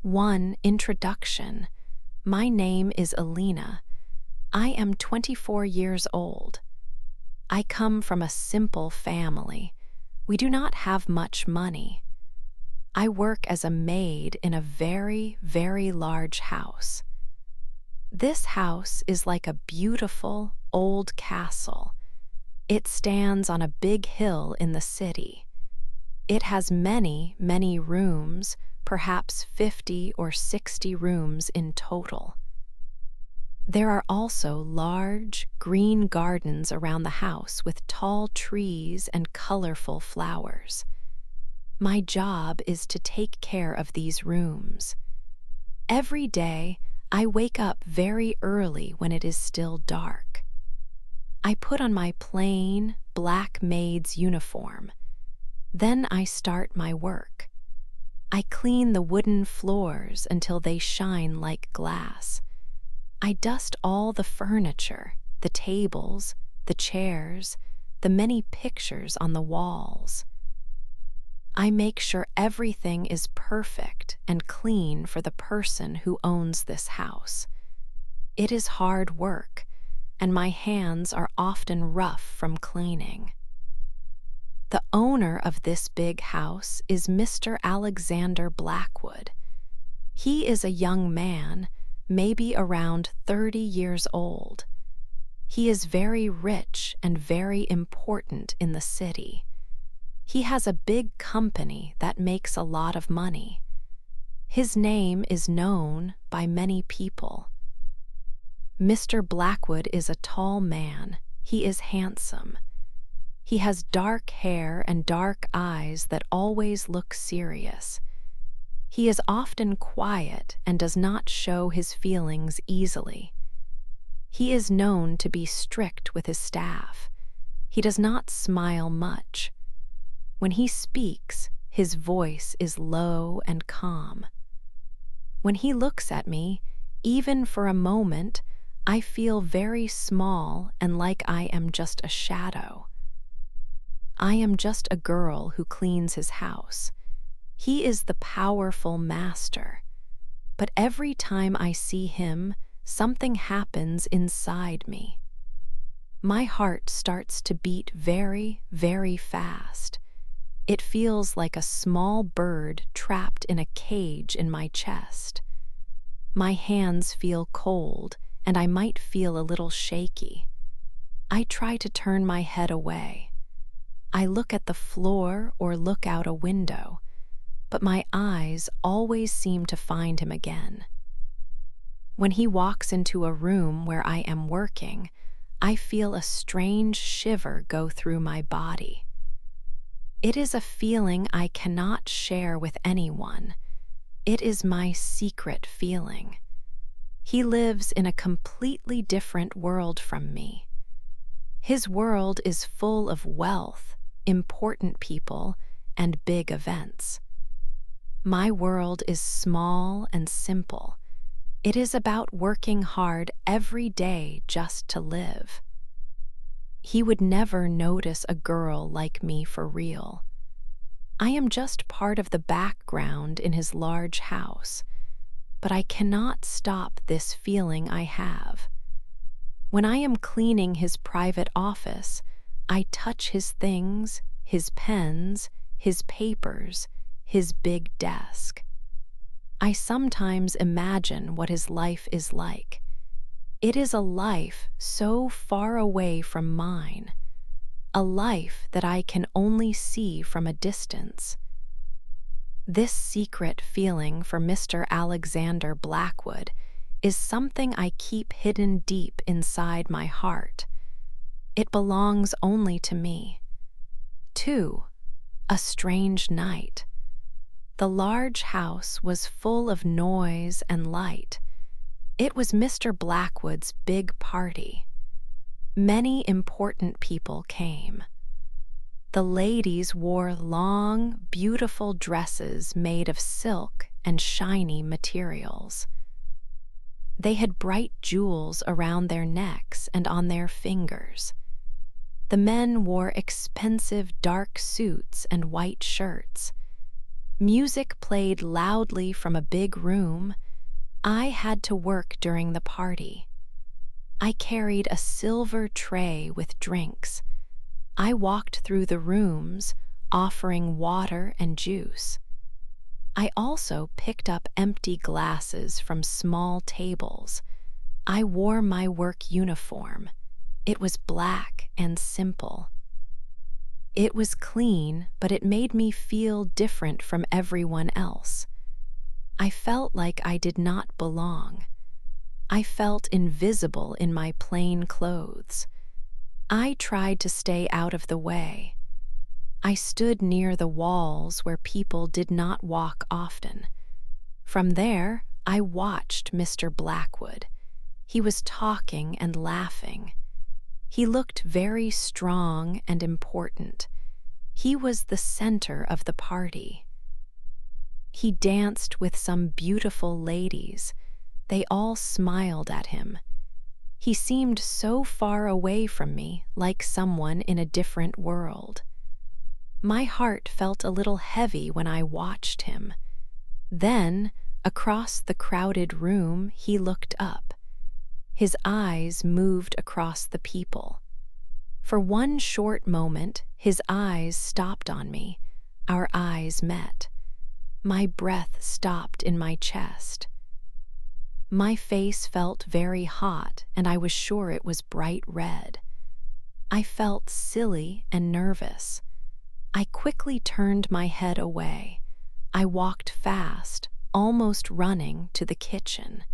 1. Introduction. My name is Alina. I am 24 years old. I come from a simple family. We do not have much money. I work as a maid in a very, very large house. This house is like a beautiful, old castle. It stands on a big hill in the city. It has many, many rooms, perhaps 50 or 60 rooms in total. There are also large, green gardens around the house with tall trees and colorful flowers. My job is to take care of these rooms. Every day, I wake up very early when it is still dark. I put on my plain, black maid's uniform. Then I start my work. I clean the wooden floors until they shine like glass. I dust all the furniture, the tables, the chairs, the many pictures on the walls. I make sure everything is perfect and clean for the person who owns this house. It is hard work, and my hands are often rough from cleaning. The owner of this big house is Mr. Alexander Blackwood. He is a young man, maybe around 30 years old. He is very rich and very important in the city. He has a big company that makes a lot of money. His name is known by many people. Mr. Blackwood is a tall man. He is handsome. He has dark hair and dark eyes that always look serious. He is often quiet and does not show his feelings easily. He is known to be strict with his staff. He does not smile much. When he speaks, his voice is low and calm. When he looks at me, even for a moment, I feel very small and like I am just a shadow. I am just a girl who cleans his house. He is the powerful master. But every time I see him, something happens inside me. My heart starts to beat very, very fast. It feels like a small bird trapped in a cage in my chest. My hands feel cold, and I might feel a little shaky. I try to turn my head away. I look at the floor or look out a window, but my eyes always seem to find him again. When he walks into a room where I am working, I feel a strange shiver go through my body. It is a feeling I cannot share with anyone. It is my secret feeling. He lives in a completely different world from me. His world is full of wealth, important people, and big events. My world is small and simple. It is about working hard every day just to live. He would never notice a girl like me for real. I am just part of the background in his large house, but I cannot stop this feeling I have. When I am cleaning his private office, I touch his things, his pens, his papers, his big desk. I sometimes imagine what his life is like. It is a life so far away from mine, a life that I can only see from a distance. This secret feeling for Mr. Alexander Blackwood is something I keep hidden deep inside my heart. It belongs only to me. 2. A strange night. The large house was full of noise and light. It was Mr. Blackwood's big party. Many important people came. The ladies wore long, beautiful dresses made of silk and shiny materials. They had bright jewels around their necks and on their fingers. The men wore expensive dark suits and white shirts. Music played loudly from a big room. I had to work during the party. I carried a silver tray with drinks. I walked through the rooms, offering water and juice. I also picked up empty glasses from small tables. I wore my work uniform. It was black and simple. It was clean, but it made me feel different from everyone else. I felt like I did not belong. I felt invisible in my plain clothes. I tried to stay out of the way. I stood near the walls where people did not walk often. From there, I watched Mr. Blackwood. He was talking and laughing. He looked very strong and important. He was the center of the party. He danced with some beautiful ladies. They all smiled at him. He seemed so far away from me, like someone in a different world. My heart felt a little heavy when I watched him. Then, across the crowded room, he looked up. His eyes moved across the people. For one short moment, his eyes stopped on me. Our eyes met. My breath stopped in my chest. My face felt very hot, and I was sure it was bright red. I felt silly and nervous. I quickly turned my head away. I walked fast, almost running to the kitchen.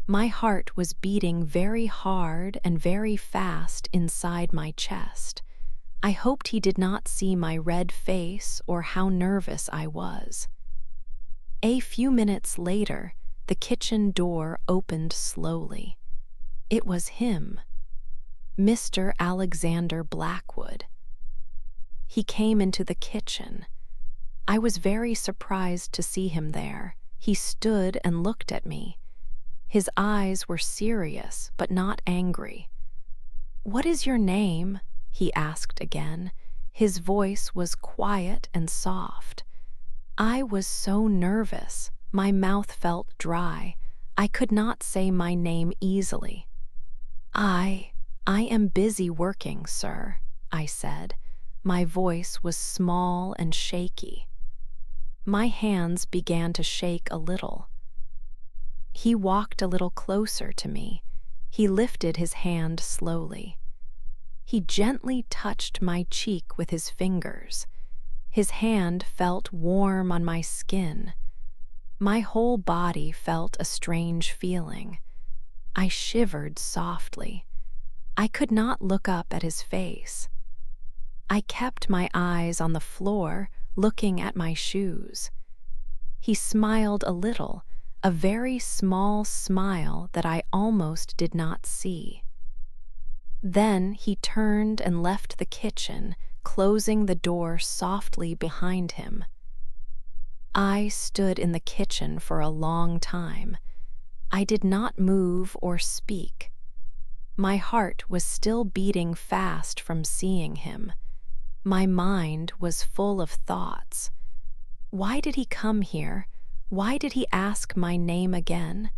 My heart was beating very hard and very fast inside my chest. I hoped he did not see my red face or how nervous I was. A few minutes later, the kitchen door opened slowly. It was him, Mr. Alexander Blackwood. He came into the kitchen. I was very surprised to see him there. He stood and looked at me. His eyes were serious, but not angry. "What is your name?" he asked again. His voice was quiet and soft. I was so nervous. My mouth felt dry. I could not say my name easily. I am busy working, sir," I said. My voice was small and shaky. My hands began to shake a little. He walked a little closer to me. He lifted his hand slowly. He gently touched my cheek with his fingers. His hand felt warm on my skin. My whole body felt a strange feeling. I shivered softly. I could not look up at his face. I kept my eyes on the floor, looking at my shoes. He smiled a little, a very small smile that I almost did not see. Then he turned and left the kitchen, closing the door softly behind him. I stood in the kitchen for a long time. I did not move or speak. My heart was still beating fast from seeing him. My mind was full of thoughts. Why did he come here? Why did he ask my name again?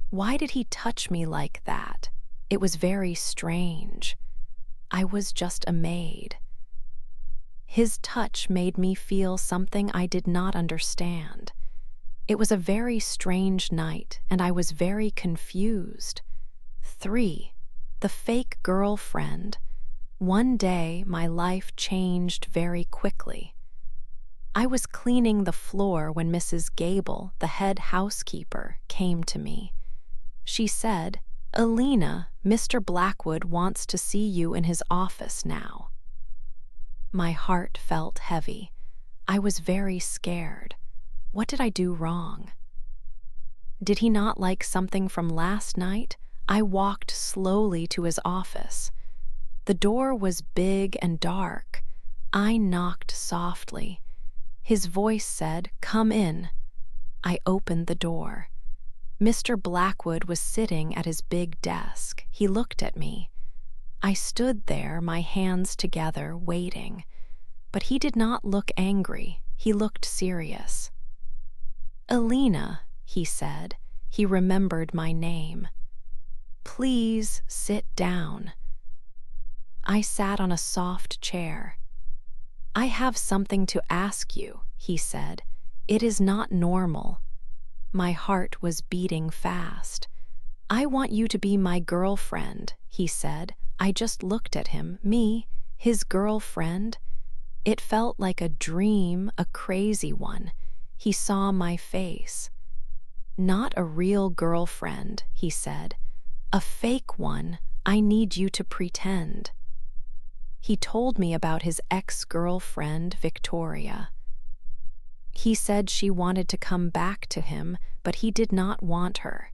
Why did he touch me like that? It was very strange. I was just a maid. His touch made me feel something I did not understand. It was a very strange night, and I was very confused. 3. The fake girlfriend. One day, my life changed very quickly. I was cleaning the floor when Mrs. Gable, the head housekeeper, came to me. She said, "Alina, Mr. Blackwood wants to see you in his office now." My heart felt heavy. I was very scared. What did I do wrong? Did he not like something from last night? I walked slowly to his office. The door was big and dark. I knocked softly. His voice said, "Come in." I opened the door. Mr. Blackwood was sitting at his big desk. He looked at me. I stood there, my hands together, waiting. But he did not look angry. He looked serious. Alina, he said. He remembered my name. Please sit down. I sat on a soft chair. I have something to ask you, he said. It is not normal. My heart was beating fast. I want you to be my girlfriend, he said. I just looked at him. Me, his girlfriend? It felt like a dream, a crazy one. He saw my face. Not a real girlfriend, he said. A fake one. I need you to pretend. He told me about his ex-girlfriend, Victoria. He said she wanted to come back to him, but he did not want her.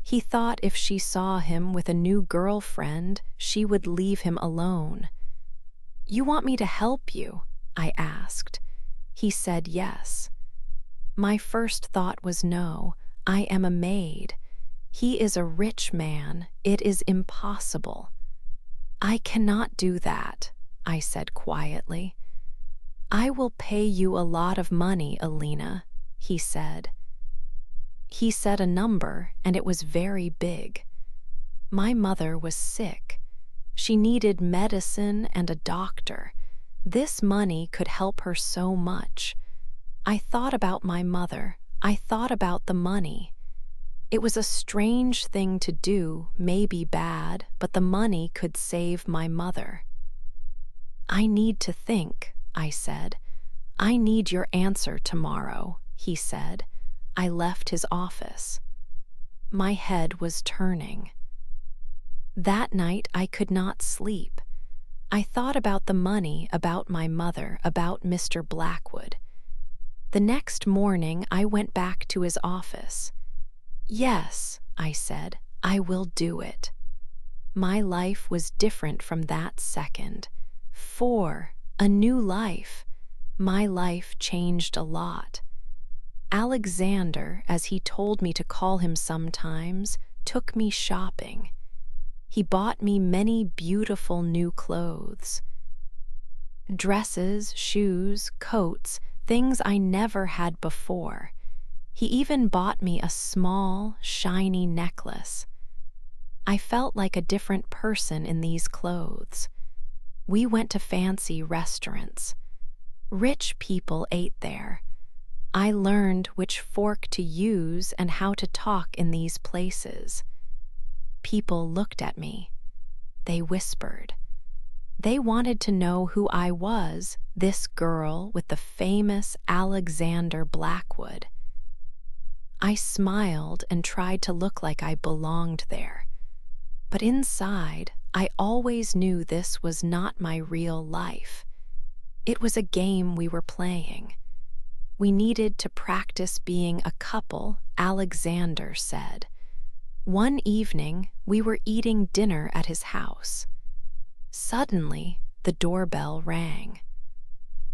He thought if she saw him with a new girlfriend, she would leave him alone. You want me to help you? I asked. He said yes. My first thought was no. I am a maid. He is a rich man. It is impossible. I cannot do that, I said quietly. I will pay you a lot of money, Alina, he said. He said a number, and it was very big. My mother was sick. She needed medicine and a doctor. This money could help her so much. I thought about my mother. I thought about the money. It was a strange thing to do, maybe bad, but the money could save my mother. I need to think, I said. I need your answer tomorrow, he said. I left his office. My head was turning. That night I could not sleep. I thought about the money, about my mother, about Mr. Blackwood. The next morning I went back to his office. Yes, I said, I will do it. My life was different from that second. A new life. My life changed a lot. Alexander, as he told me to call him sometimes, took me shopping. He bought me many beautiful new clothes. Dresses, shoes, coats, things I never had before. He even bought me a small, shiny necklace. I felt like a different person in these clothes. We went to fancy restaurants. Rich people ate there. I learned which fork to use and how to talk in these places. People looked at me. They whispered. They wanted to know who I was, this girl with the famous Alexander Blackwood. I smiled and tried to look like I belonged there. But inside, I always knew this was not my real life. It was a game we were playing. We needed to practice being a couple, Alexander said. One evening, we were eating dinner at his house. Suddenly, the doorbell rang.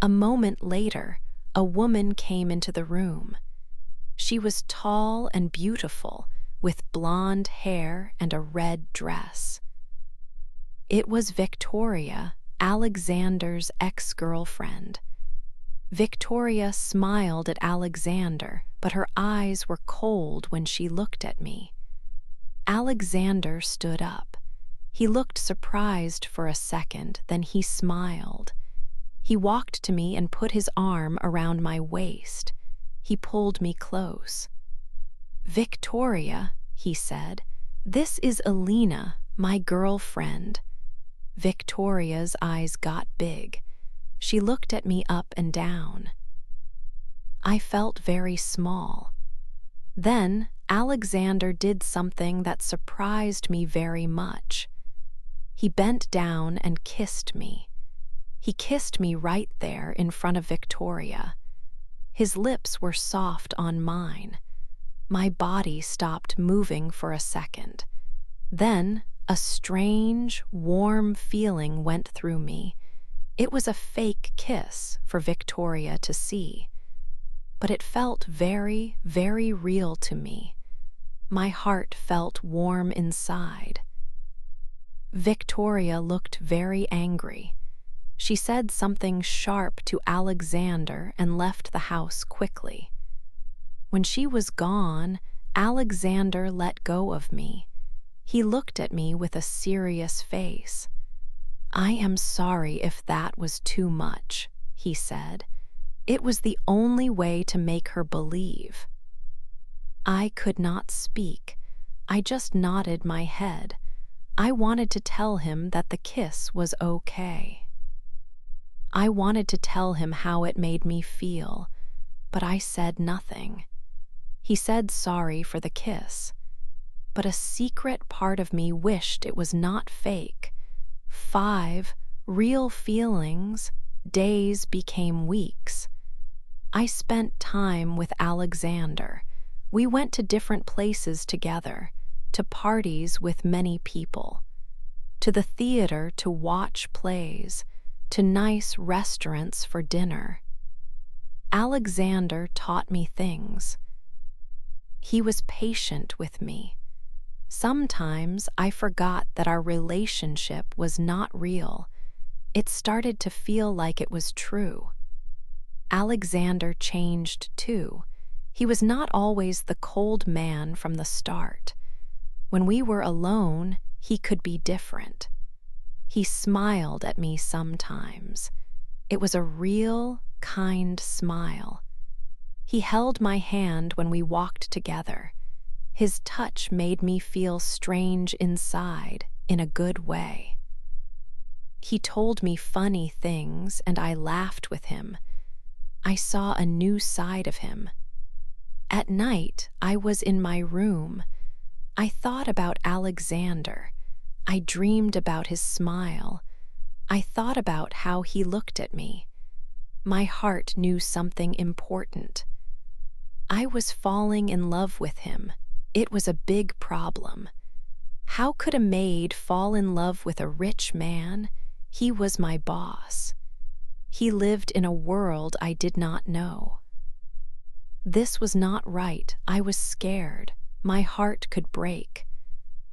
A moment later, a woman came into the room. She was tall and beautiful, with blonde hair and a red dress. It was Victoria, Alexander's ex-girlfriend. Victoria smiled at Alexander, but her eyes were cold when she looked at me. Alexander stood up. He looked surprised for a second, then he smiled. He walked to me and put his arm around my waist. He pulled me close. Victoria, he said, this is Alina, my girlfriend. Victoria's eyes got big. She looked at me up and down. I felt very small. Then Alexander did something that surprised me very much. He bent down and kissed me. He kissed me right there in front of Victoria. His lips were soft on mine. My body stopped moving for a second. Then a strange, warm feeling went through me. It was a fake kiss for Victoria to see. But it felt very, very real to me. My heart felt warm inside. Victoria looked very angry. She said something sharp to Alexander and left the house quickly. When she was gone, Alexander let go of me. He looked at me with a serious face. "I am sorry if that was too much," he said. "It was the only way to make her believe." I could not speak. I just nodded my head. I wanted to tell him that the kiss was okay. I wanted to tell him how it made me feel, but I said nothing. He said sorry for the kiss, but a secret part of me wished it was not fake. 5 real feelings, days became weeks. I spent time with Alexander. We went to different places together, to parties with many people, to the theater to watch plays, to nice restaurants for dinner. Alexander taught me things. He was patient with me. Sometimes I forgot that our relationship was not real. It started to feel like it was true. Alexander changed too. He was not always the cold man from the start. When we were alone, he could be different. He smiled at me sometimes. It was a real, kind smile. He held my hand when we walked together. His touch made me feel strange inside, in a good way. He told me funny things, and I laughed with him. I saw a new side of him. At night, I was in my room. I thought about Alexander. I dreamed about his smile. I thought about how he looked at me. My heart knew something important. I was falling in love with him. It was a big problem. How could a maid fall in love with a rich man? He was my boss. He lived in a world I did not know. This was not right. I was scared. My heart could break.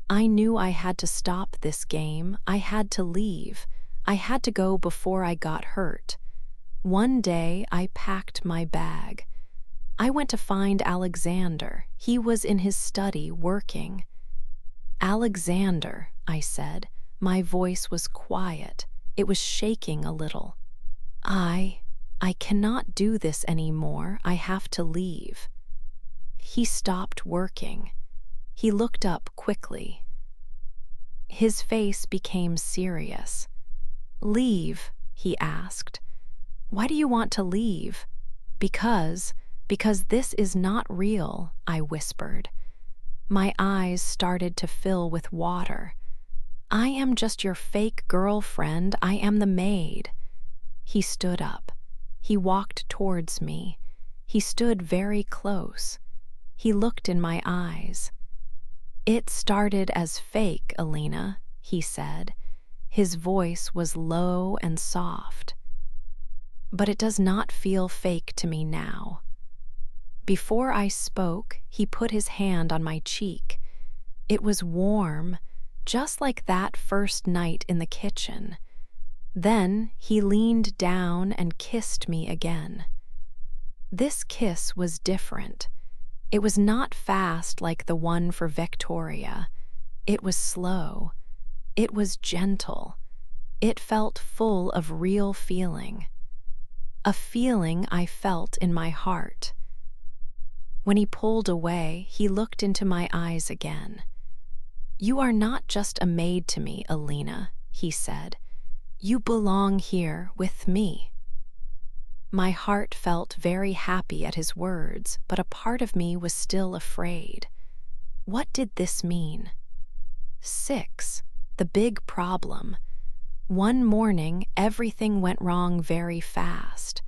I knew I had to stop this game. I had to leave. I had to go before I got hurt. One day, I packed my bag. I went to find Alexander. He was in his study working. "Alexander," I said. My voice was quiet. It was shaking a little. I cannot do this anymore. I have to leave." He stopped working. He looked up quickly. His face became serious. "Leave?" he asked. "Why do you want to leave?" Because this is not real," I whispered. My eyes started to fill with water. "I am just your fake girlfriend. I am the maid." He stood up. He walked towards me. He stood very close. He looked in my eyes. "It started as fake, Alina," he said. His voice was low and soft. "But it does not feel fake to me now." Before I spoke, he put his hand on my cheek. It was warm, just like that first night in the kitchen. Then he leaned down and kissed me again. This kiss was different. It was not fast like the one for Victoria. It was slow. It was gentle. It felt full of real feeling. A feeling I felt in my heart. When he pulled away, he looked into my eyes again. "You are not just a maid to me, Alina," he said. "You belong here with me." My heart felt very happy at his words, but a part of me was still afraid. What did this mean? 6. The big problem. One morning, everything went wrong very fast.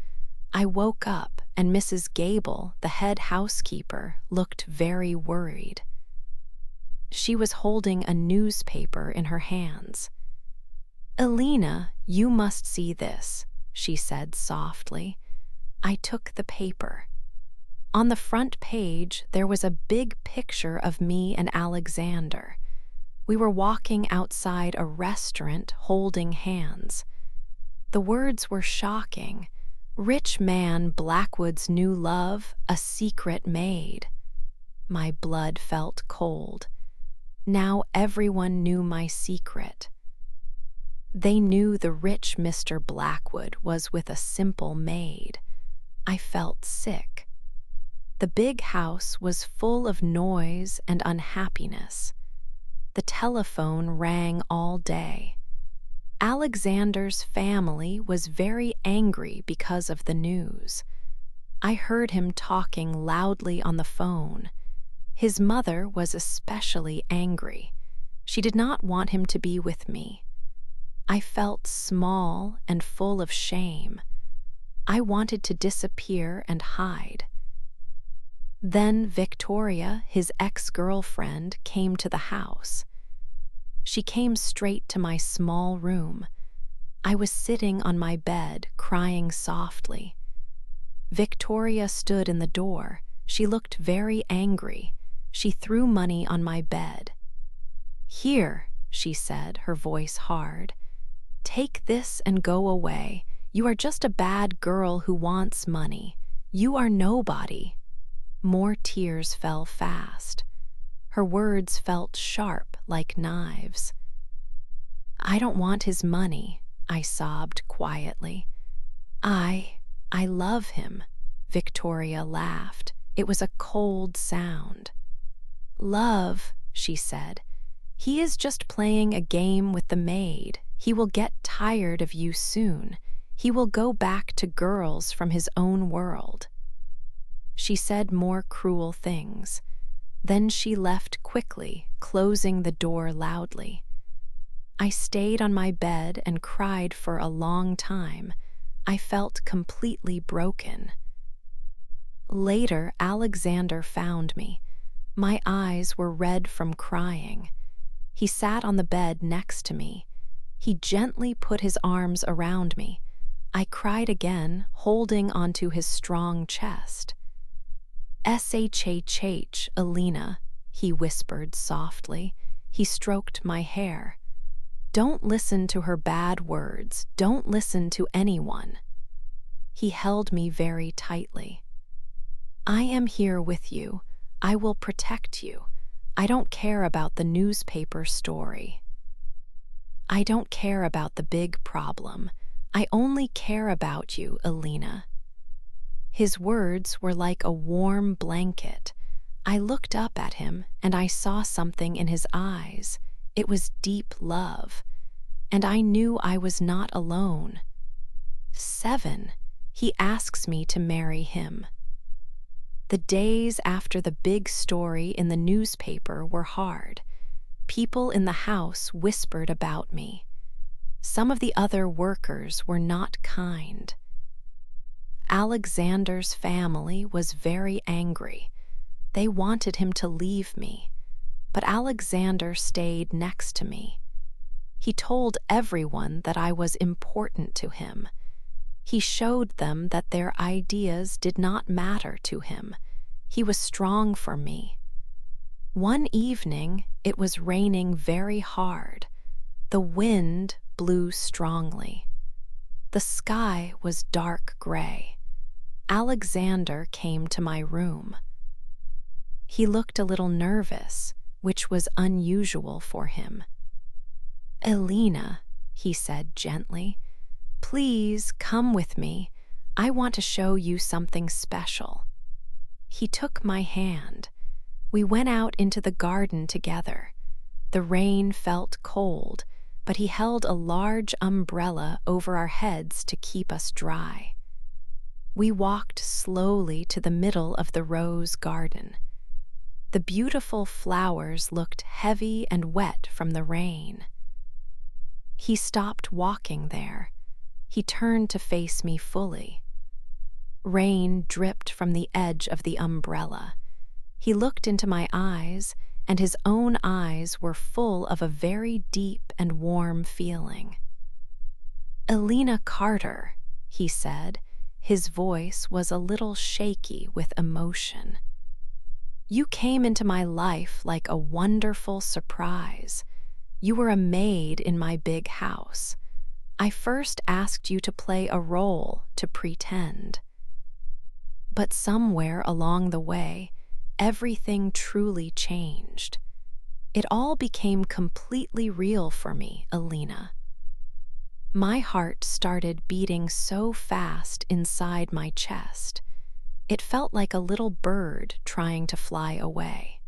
I woke up, and Mrs. Gable, the head housekeeper, looked very worried. She was holding a newspaper in her hands. "Alina, you must see this," she said softly. I took the paper. On the front page, there was a big picture of me and Alexander. We were walking outside a restaurant holding hands. The words were shocking. Rich man Blackwood's new love, a secret maid. My blood felt cold. Now everyone knew my secret. They knew the rich Mr. Blackwood was with a simple maid. I felt sick. The big house was full of noise and unhappiness. The telephone rang all day. Alexander's family was very angry because of the news. I heard him talking loudly on the phone. His mother was especially angry. She did not want him to be with me. I felt small and full of shame. I wanted to disappear and hide. Then Victoria, his ex-girlfriend, came to the house. She came straight to my small room. I was sitting on my bed, crying softly. Victoria stood in the door. She looked very angry. She threw money on my bed. "Here," she said, her voice hard. "Take this and go away. You are just a bad girl who wants money. You are nobody." More tears fell fast. Her words felt sharp like knives. "I don't want his money," I sobbed quietly. I love him." Victoria laughed. It was a cold sound. "Love," she said. "He is just playing a game with the maid. He will get tired of you soon. He will go back to girls from his own world." She said more cruel things. Then she left quickly, closing the door loudly. I stayed on my bed and cried for a long time. I felt completely broken. Later, Alexander found me. My eyes were red from crying. He sat on the bed next to me. He gently put his arms around me. I cried again, holding onto his strong chest. "Shh, Alina," he whispered softly. He stroked my hair. "Don't listen to her bad words. Don't listen to anyone." He held me very tightly. "I am here with you. I will protect you. I don't care about the newspaper story. I don't care about the big problem. I only care about you, Alina." His words were like a warm blanket. I looked up at him and I saw something in his eyes. It was deep love. And I knew I was not alone. 7. He asks me to marry him. The days after the big story in the newspaper were hard. People in the house whispered about me. Some of the other workers were not kind. Alexander's family was very angry. They wanted him to leave me, but Alexander stayed next to me. He told everyone that I was important to him. He showed them that their ideas did not matter to him. He was strong for me. One evening, it was raining very hard. The wind blew strongly. The sky was dark gray. Alexander came to my room. He looked a little nervous, which was unusual for him. "Alina," he said gently, "please come with me. I want to show you something special." He took my hand. We went out into the garden together. The rain felt cold, but he held a large umbrella over our heads to keep us dry. We walked slowly to the middle of the rose garden. The beautiful flowers looked heavy and wet from the rain. He stopped walking there. He turned to face me fully. Rain dripped from the edge of the umbrella. He looked into my eyes, and his own eyes were full of a very deep and warm feeling. "Alina Carter," he said. His voice was a little shaky with emotion. "You came into my life like a wonderful surprise. You were a maid in my big house. I first asked you to play a role, to pretend. But somewhere along the way, everything truly changed. It all became completely real for me, Alina. My heart started beating so fast inside my chest. It felt like a little bird trying to fly away.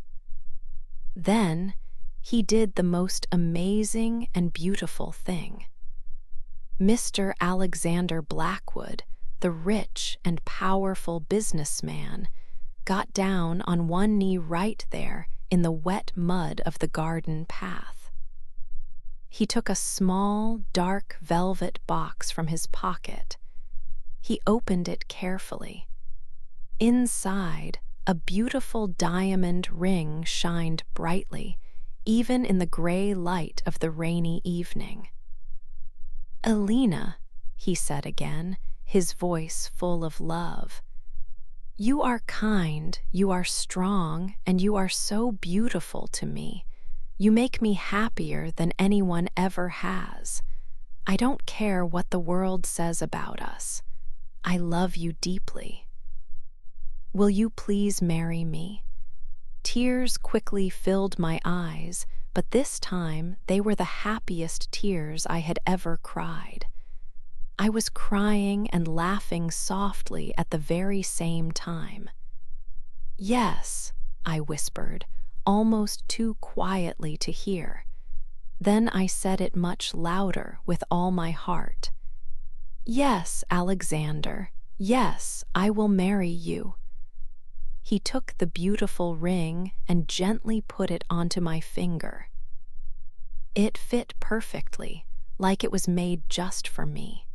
Then, he did the most amazing and beautiful thing. Mr. Alexander Blackwood, the rich and powerful businessman, got down on one knee right there in the wet mud of the garden path. He took a small, dark velvet box from his pocket. He opened it carefully. Inside, a beautiful diamond ring shined brightly, even in the gray light of the rainy evening. "Alina," he said again, his voice full of love, "you are kind, you are strong, and you are so beautiful to me. You make me happier than anyone ever has. I don't care what the world says about us. I love you deeply. Will you please marry me?" Tears quickly filled my eyes, but this time they were the happiest tears I had ever cried. I was crying and laughing softly at the very same time. "Yes," I whispered, almost too quietly to hear. Then I said it much louder with all my heart. "Yes, Alexander, yes, I will marry you." He took the beautiful ring and gently put it onto my finger. It fit perfectly, like it was made just for me.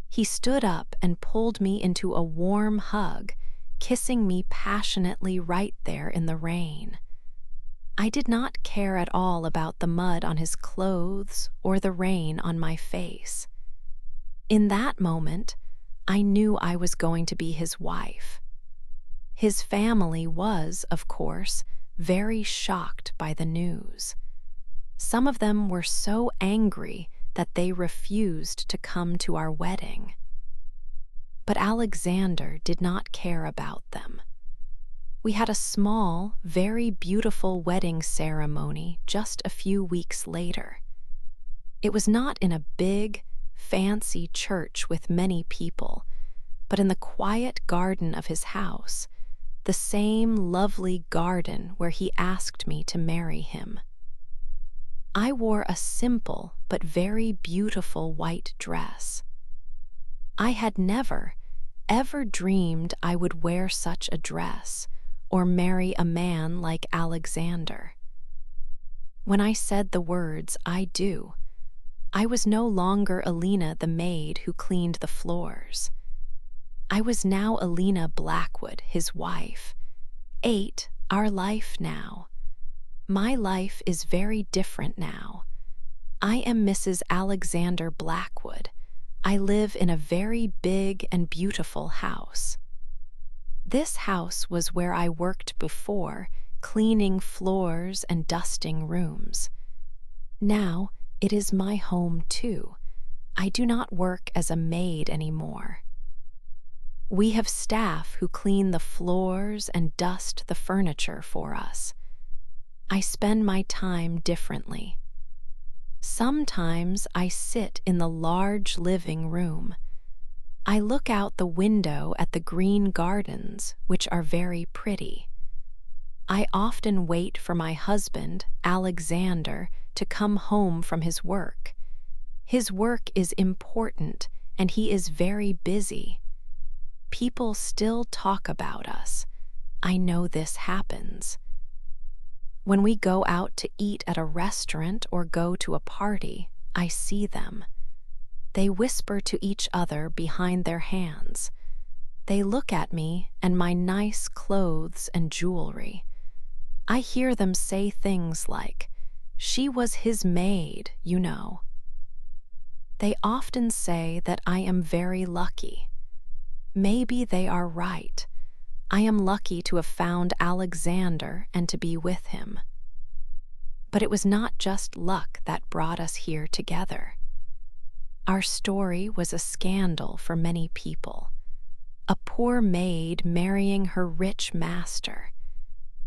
He stood up and pulled me into a warm hug, kissing me passionately right there in the rain. I did not care at all about the mud on his clothes or the rain on my face. In that moment, I knew I was going to be his wife. His family was, of course, very shocked by the news. Some of them were so angry that they refused to come to our wedding. But Alexander did not care about them. We had a small, very beautiful wedding ceremony just a few weeks later. It was not in a big, fancy church with many people, but in the quiet garden of his house, the same lovely garden where he asked me to marry him. I wore a simple but very beautiful white dress. I had never, ever dreamed I would wear such a dress or marry a man like Alexander. When I said the words, "I do," I was no longer Alina the maid who cleaned the floors. I was now Alina Blackwood, his wife. Our life now. My life is very different now. I am Mrs. Alexander Blackwood. I live in a very big and beautiful house. This house was where I worked before, cleaning floors and dusting rooms. Now it is my home too. I do not work as a maid anymore. We have staff who clean the floors and dust the furniture for us. I spend my time differently. Sometimes I sit in the large living room. I look out the window at the green gardens, which are very pretty. I often wait for my husband, Alexander, to come home from his work. His work is important and he is very busy. People still talk about us. I know this happens. When we go out to eat at a restaurant or go to a party, I see them. They whisper to each other behind their hands. They look at me and my nice clothes and jewelry. I hear them say things like, "She was his maid, you know." They often say that I am very lucky. Maybe they are right. I am lucky to have found Alexander and to be with him. But it was not just luck that brought us here together. Our story was a scandal for many people. A poor maid marrying her rich master.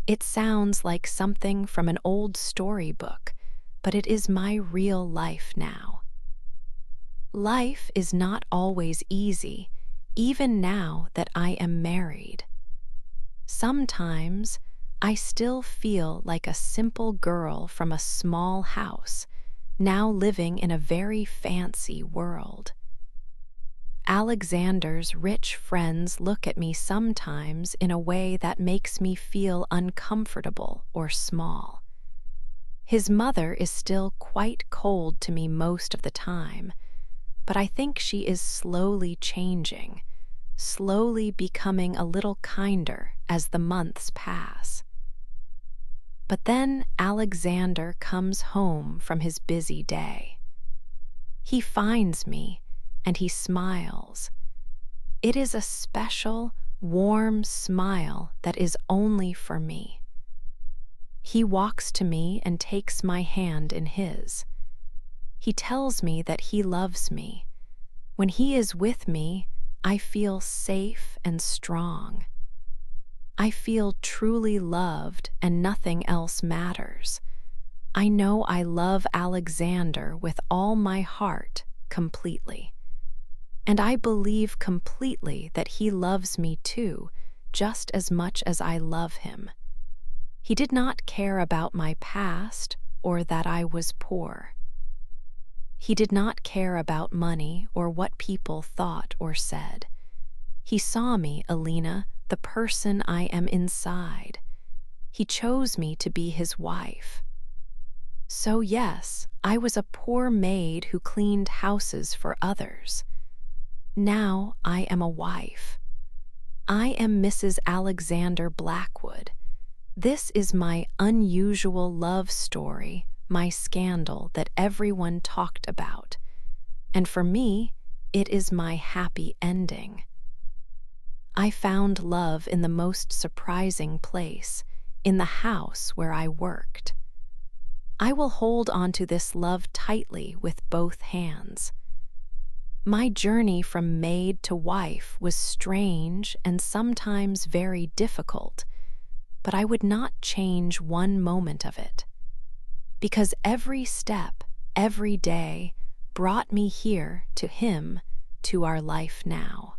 It sounds like something from an old storybook, but it is my real life now. Life is not always easy, even now that I am married. Sometimes I still feel like a simple girl from a small house, now living in a very fancy world. Alexander's rich friends look at me sometimes in a way that makes me feel uncomfortable or small. His mother is still quite cold to me most of the time, but I think she is slowly changing, slowly becoming a little kinder as the months pass. But then Alexander comes home from his busy day. He finds me and he smiles. It is a special, warm smile that is only for me. He walks to me and takes my hand in his. He tells me that he loves me. When he is with me, I feel safe and strong. I feel truly loved and nothing else matters. I know I love Alexander with all my heart, completely. And I believe completely that he loves me too, just as much as I love him. He did not care about my past or that I was poor. He did not care about money or what people thought or said. He saw me, Alina, the person I am inside. He chose me to be his wife. So yes, I was a poor maid who cleaned houses for others. Now I am a wife. I am Mrs. Alexander Blackwood. This is my unusual love story, my scandal that everyone talked about. And for me, it is my happy ending. I found love in the most surprising place, in the house where I worked. I will hold on to this love tightly with both hands. My journey from maid to wife was strange and sometimes very difficult, but I would not change one moment of it. Because every step, every day, brought me here to him, to our life now.